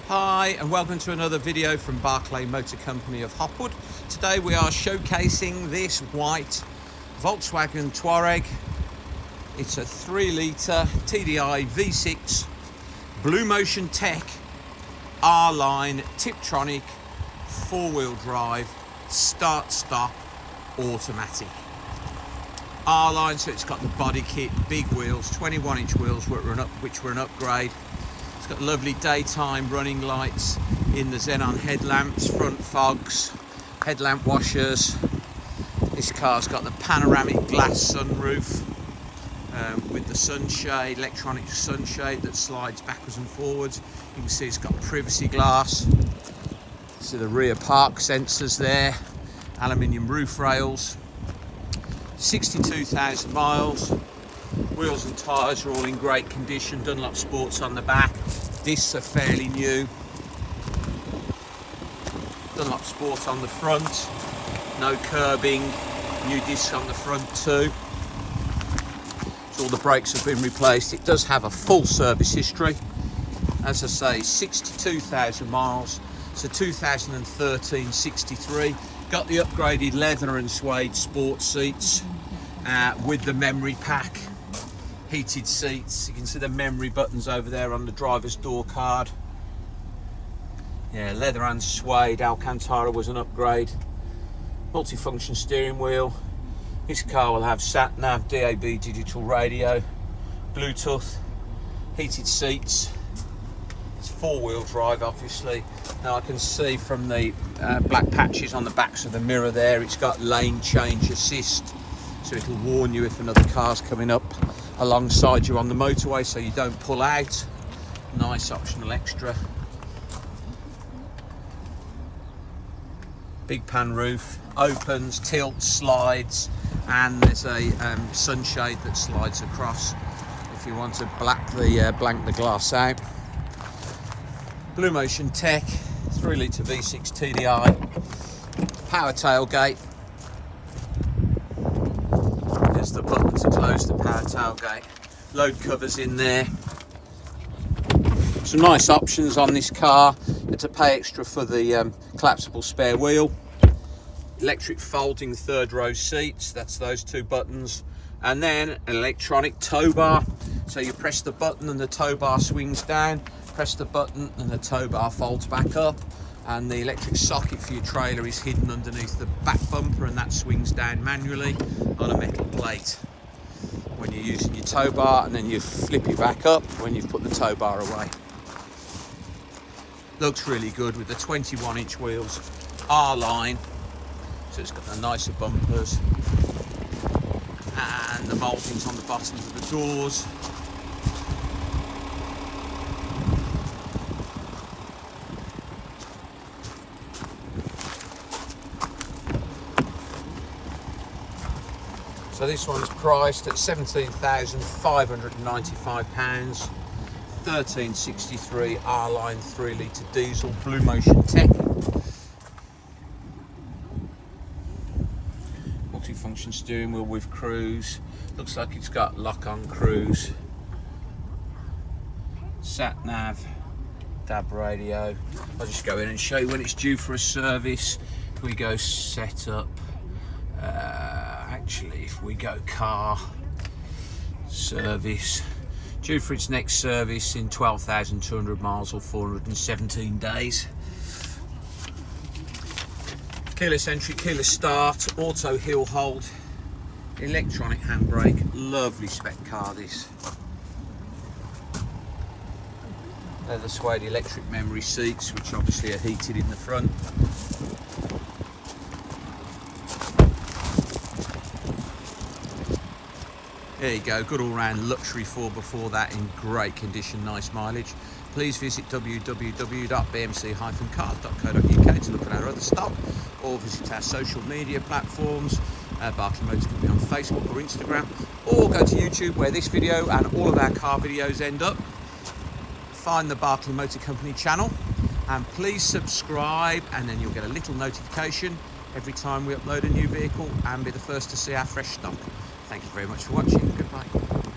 Hi and welcome to another video from Barclay Motor Company of Hopwood. Today we are showcasing this white Volkswagen Touareg. It's a 3-litre TDI V6 BlueMotion Tech R-Line Tiptronic 4-wheel drive start-stop automatic. R-Line, so it's got the body kit, big wheels, 21-inch wheels which were an upgrade. It's got lovely daytime running lights in the xenon headlamps, front fogs, headlamp washers. This car's got the panoramic glass sunroof with the sunshade, electronic sunshade that slides backwards and forwards. You can see it's got privacy glass. See the rear park sensors there, aluminium roof rails. 62,000 miles. Wheels and tyres are all in great condition. Dunlop Sports on the back. Discs are fairly new. Dunlop Sports on the front. No curbing. New discs on the front too. So all the brakes have been replaced. It does have a full service history. As I say, 62,000 miles. So 2013 63. Got the upgraded leather and suede sports seats with the memory pack. Heated seats. You can see the memory buttons over there on the driver's door card. Yeah, leather and suede. Alcantara was an upgrade. Multifunction steering wheel. This car will have sat-nav, DAB digital radio, Bluetooth, heated seats. It's 4-wheel drive, obviously. Now I can see from the black patches on the backs of the mirror there, it's got lane change assist, so it'll warn you if another car's coming up alongside you on the motorway, so you don't pull out. Nice optional extra. Big pan roof, opens, tilts, slides, and there's a sunshade that slides across if you want to blank the glass out. BlueMotion Tech, 3-litre V6 TDI, power tailgate. There's the button to close the power tailgate. Load covers in there. Some nice options on this car. You have to pay extra for the collapsible spare wheel. Electric folding 3rd row seats, that's those 2 buttons. And then an electronic tow bar. So you press the button and the tow bar swings down. Press the button and the tow bar folds back up, and the electric socket for your trailer is hidden underneath the back bumper, and that swings down manually on a metal plate when you're using your tow bar, and then you flip it back up when you've put the tow bar away. Looks really good with the 21-inch wheels, R-Line, so it's got the nicer bumpers and the mouldings on the bottoms of the doors. So this one's priced at £17,595, 1363 R-Line 3-litre diesel BlueMotion Tech. Multifunction steering wheel with cruise. Looks like it's got lock-on cruise. Sat-nav, DAB radio. I'll just go in and show you when it's due for a service. If we go set up, actually if we go car service, due for its next service in 12,200 miles or 417 days. Keyless entry, keyless start, auto hill hold, electronic handbrake. Lovely spec car this. Leather suede electric memory seats, which obviously are heated in the front. There you go, good all-round luxury 4x4, that in great condition, nice mileage. Please visit www.bmc-cars.co.uk to look at our other stock, or visit our social media platforms, Barclay Motor Company on Facebook or Instagram, or go to YouTube where this video and all of our car videos end up. Find the Barclay Motor Company channel and please subscribe, and then you'll get a little notification every time we upload a new vehicle and be the first to see our fresh stock. Thank you very much for watching.